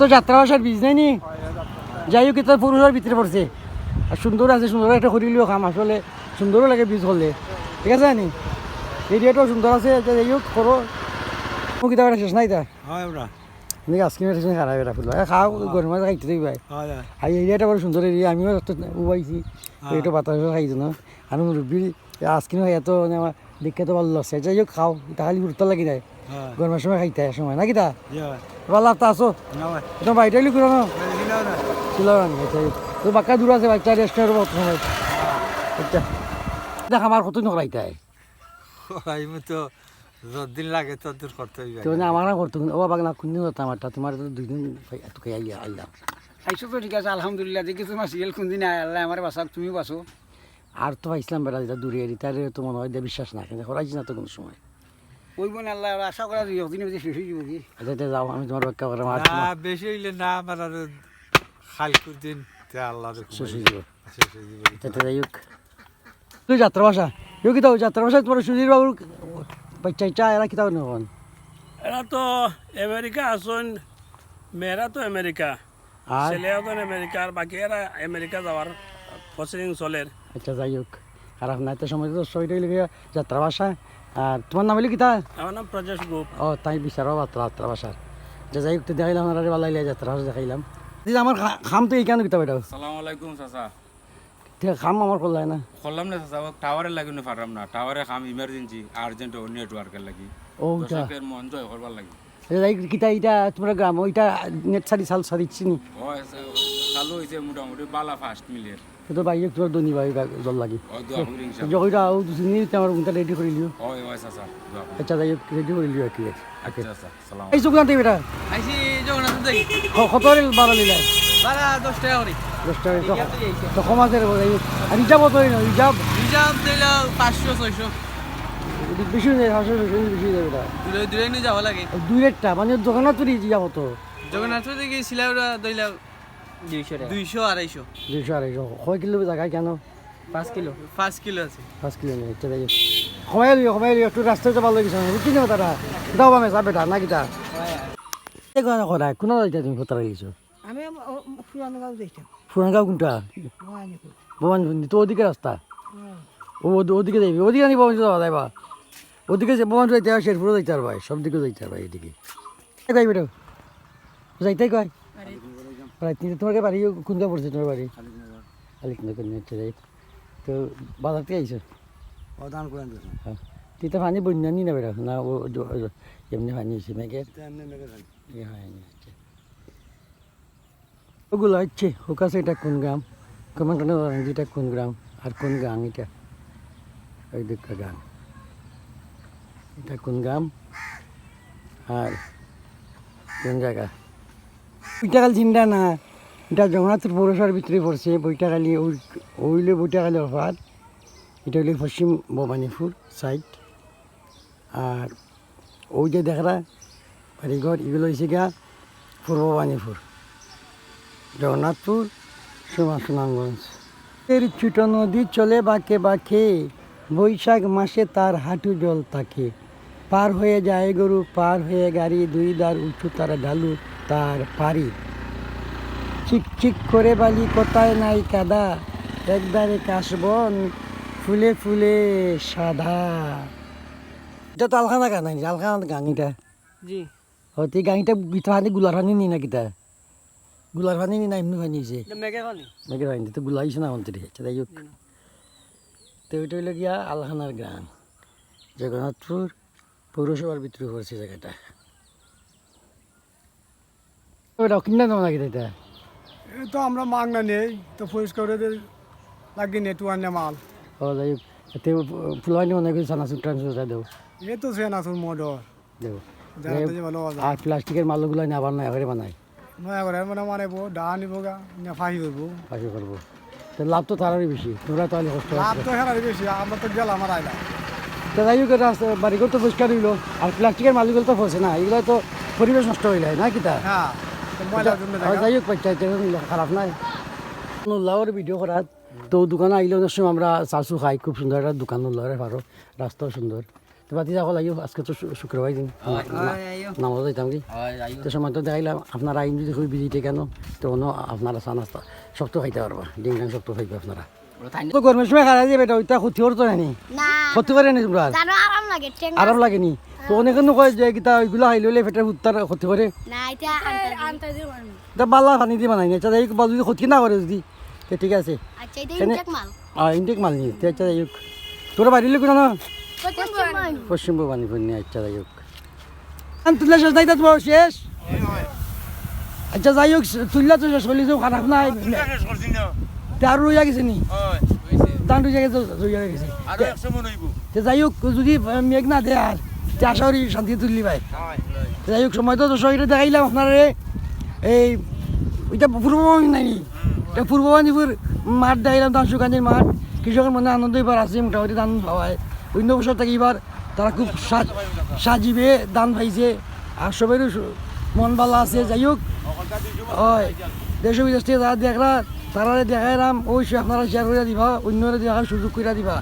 তো যাত্রা বাসার বীজ নাই নি যাই হোক এটা পুরুষের ভিতরে পড়ছে আর সুন্দর আছে সুন্দর একটা করিলেও খাম আসলে সুন্দরও লাগে বীজ করলে ঠিক আছে নি এরিয়াটাও সুন্দর আছে যাই হোক করো কিতা শেষ নাই তা এদিকে আজকে খারাপ এটা ফুল খাও গরমে খাইতে থাকি ভাই আর এরিয়াটা বড় সুন্দর এরিয়া আমিও উবাইছি একটু বাতাস খাইছো না আর মুরব্বী আজকে খাই এত আমার দেখতে তো ভালো লাগছে যাই হোক খাও এটা খালি গুরুত্ব লাগি যায় গরমের সময় খাইতে সময় নাকি তা ভালো লাগতো আসো তোমার বাড়িটা এলি করো না ছিল তো বাক্কা দূর আছে বাচ্চা রেস্টুরেন্ট কত সময় আচ্ছা দেখ আমার কত নকরাইতে তো যতদিন লাগে ততদিন করতে হইবে তো আমার না করতো ও বাগনা কোনদিন করতাম আমারটা তোমার তো 2 দিন এত খাই আইলাম খাইছো তো ঠিক আছে আলহামদুলিল্লাহ দেখি তোমার সিরিয়াল কোনদিন আল্লাহ আমার বাসা তুমি বাসো আর তো ইসলাম বেড়া যেটা দূরে এরি তার তো মনে হয় বিশ্বাস না কিন্তু করাইছি না তো কোনো সময় ওই বোন আল্লাহ আশা করা দিন বেশি শেষ হয়ে যাবো কি আচ্ছা যাও আমি তোমার ব্যাখ্যা করে বেশি হইলে না আমার আর খালকুর দিন আল্লাহ শেষ হয়ে যাবো যাতে যাই হোক তুই যাত্রা ভাষা ইউ কিতাও যাত্রা ভাষা তোমার সুধীর বাবুর বাচ্চা ইচ্ছা এরা কিতাও নখন এরা তো আমেরিকা আসুন মেয়েরা তো আমেরিকা আর ছেলেও তো আমেরিকা আর বাকি এরা আমেরিকা যাওয়ার প্রসেসিং চলের আচ্ছা যাই হোক খারাপ না এত সময় তো সইটাই লেগে যাত্রা ভাষা আর তোমার নাম হইলে কিতা আমার নাম প্রজেশ গ্রুপ ও তাই বিচারো যাত্রা ভাষার যে যাই হোক তো দেখাইলাম আর ভালো লাগলে যাত্রা ভাষা দেখাইলাম আমার খাম তো এই কেন কিতাব এটা আসসালামু আলাইকুম চাচা খাম আমার করলাই না করলাম না চাচা টাওয়ারে লাগি না পারলাম না টাওয়ারে খাম ইমার্জেন্সি আর্জেন্ট নেটওয়ার্কের লাগি ও দর্শকের মন জয় করবার লাগি যাই কিতা এইটা তোমরা গ্রাম ওইটা নেট সারি সাল সারিচ্ছি নি ও চালু হয়েছে মোটামুটি বালা ফার্স্ট মিলের তো বাইরে তোর দনি ভাই জল লাগি ও দোয়া করি ইনশাআল্লাহ যখন আও দুদিন আমার উনটা রেডি করে লিও ও চাচা দোয়া করি আচ্ছা যাই হোক রেডি করে লিও কি আচ্ছা চাচা সালাম এই চোখ নাতে বেটা আইসি জগন্নাথ যাই কত বারো নিলাই বারা 10 টাকা করে 10 টাকা তো কমাতে যাই হোক আর রিজার্ভ কত রিজার্ভ রিজার্ভ দিলে 500 600 বেশি নেই হাসো বেশি দেবে এটা দূরে দূরে নিয়ে যাওয়া লাগে দুই রেটটা মানে দোকানত তুই যাবো তো জগন্নাথ থেকে সিলাউড়া দইলা 200 টাকা 200 250 200 কয় কিলো জায়গায় কেন 5 কিলো 5 কিলো আছে 5 কিলো নেই চলে যাই সময় লিও একটু রাস্তায় যাবার লাগিস বুঝছি না তারা দাও আমি যাবে বেটা না কিটা এখানে করা কোনো যাইতে তুমি কোথায় লাগিয়েছো আমি পুরানগাঁও যাইতাম ফুরানগাঁও কোনটা ভবানী তো ওদিকে রাস্তা ও ওদিকে যাইবি ওদিকে আনি ভবানী যাওয়া যাইবা ওদিকে ভবানী যাইতে হয় শেরপুরও যাইতে পারবা সব দিকেও যাইতে পারবা এদিকে কই বেটা যাইতে কয় তোমার বাড়ি কোনটা পড়ছে তোমার বাড়ি আলিকনগর নিচ্ছে যাই তো বাজার থেকে আইছো হ্যাঁ তুই তো পানি বন্যা নি না বেটা না ও এমনি পানি হয়েছে মেঘের ওগুলো হচ্ছে ওকাছে এটা কোন গ্রাম কমান কেন এটা কোন গ্রাম আর কোন গ্রাম এটা ওই দিকটা গ্রাম এটা কোন গ্রাম আর কোন জায়গা বৈটাকাল চিন্তা না এটা জগন্নাথপুর পৌরসভার ভিতরে পড়ছে বৈটাকালি ওইলে বৈটাকালি অফার এটা হইলে পশ্চিম ভবানীপুর সাইড আর ওই যে দেখরা বাড়িঘর এগুলো হয়েছে গিয়া পূর্ব ভবানীপুর জগন্নাথপুর সুনামগঞ্জ এর ছোট নদী চলে বাঁকে বাঁকে বৈশাখ মাসে তার হাঁটু জল থাকে পার হয়ে যায় গরু পার হয়ে গাড়ি দুই দার উঁচু তার ঢালু তার পারি চিকচিক করে বালি কোথায় নাই কাদা একদারে কাশবন ফুলে ফুলে সাদা এটা তো আলখানা গান আলখানা গান এটা জি হতে গাড়িটা বিথানি গুলার পানি নি না কিতা গুলার পানি নি না এমনি পানি হয়েছে মেঘে পানি মেঘের পানি তো গুলাইছে না অন্তরে যাই হোক তো ওইটা হইল গিয়া আলখানার গ্রাম জগন্নাথপুর পৌরসভার ভিতরে পড়ছে জায়গাটা ওইটা কিনা দাম লাগে এটা এই তো আমরা মাগনা নেই তো পরিষ্কার লাগিয়ে নেটু আনে মাল ও যাই হোক এতে ফুলবানি মনে করি চানাচুর টানাচুর দেও এই তো সে নাচুর মডর দেও যাতে ভালো আর প্লাস্টিকের মালগুলো নিয়ে আবার নয়া করে বানায় নয়া করে মানে মারাইবো ডা নিব গা ফাঁসি করবো পাশে করবো তো লাভ তো তারই বেশি তোমরা তো অনেক কষ্ট লাভ তো হেরারই বেশি আমরা তো গেলাম আর আইলাম তো যাই হোক বাড়িঘর তো পরিষ্কার হইলো আর প্লাস্টিকের মালগুলো তো ফসে না এগুলো তো পরিবেশ নষ্ট হইলে না কিতা হ্যাঁ তো ময়লার জন্য যাই হোক পঞ্চায়েত খারাপ নাই উল্লাহর ভিডিও করার তো দোকানে আইলে অনেক সময় আমরা চাচু খাই খুব সুন্দর একটা দোকান উল্লাহরে পারো রাস্তাও সুন্দর তো বাতি যাওয়া লাগিও আজকে তো শুক্রবার দিন নামাজ যাইতাম কি তো সময় তো দেখাইলাম আপনারা আইন যদি খুবই বিজিটে কেন তো অন্য আপনারা চা নাস্তা সব তো খাইতে পারবা ডিং ডাং সব তো খাইবে আপনারা তো গরমের সময় খারাপ যাবে এটা ওইটা ক্ষতি করতো না ক্ষতি করে নি তোমরা জানো আরাম লাগে আরাম লাগেনি তো অনেকে কয় যে গীতা ওইগুলো খাইলে হলে পেটের উত্তার ক্ষতি করে না এটা আনতে দিও তা বাল্লা পানি দিয়ে বানাই আচ্ছা যাই বা যদি ক্ষতি না করে যদি তো ঠিক আছে আচ্ছা এটা ইনটেক মাল ইন্টেক মাল নিয়ে তো আচ্ছা যাই হোক তোরা বাড়িলে কোনো না পশ্চিম পশ্চিম ভবানী নিয়ে আচ্ছা যাই হোক তুললে শেষ নাই তোমার শেষ আচ্ছা যাই হোক তুললে তো শেষ করলি তো খারাপ নাই আর রইয়া গেছে নি দান রইয়া গেছে রইয়া গেছে তো যাই হোক যদি মেঘ না দেয় আর তে আশা করি শান্তি তুললি ভাই যাই হোক সময় তো শহরে দেখাইলাম আপনার এই ওইটা পূর্ববাণী নাই এটা পূর্ববাণীপুর মাঠ দেখাইলাম ধান সুকান্দির মাঠ কৃষকের মনে আনন্দ এবার আছে মোটামুটি ধান পাওয়ায় অন্য বছর থেকে এবার তারা খুব সাজিবে ধান পাইছে আর সবারও মন ভালো আছে যাই হোক হয় দেশ বিদেশ থেকে যারা দেখরা তারা দেখাইলাম অবশ্যই আপনারা শেয়ার করে দিবা অন্যরা দেখার সুযোগ করে দিবা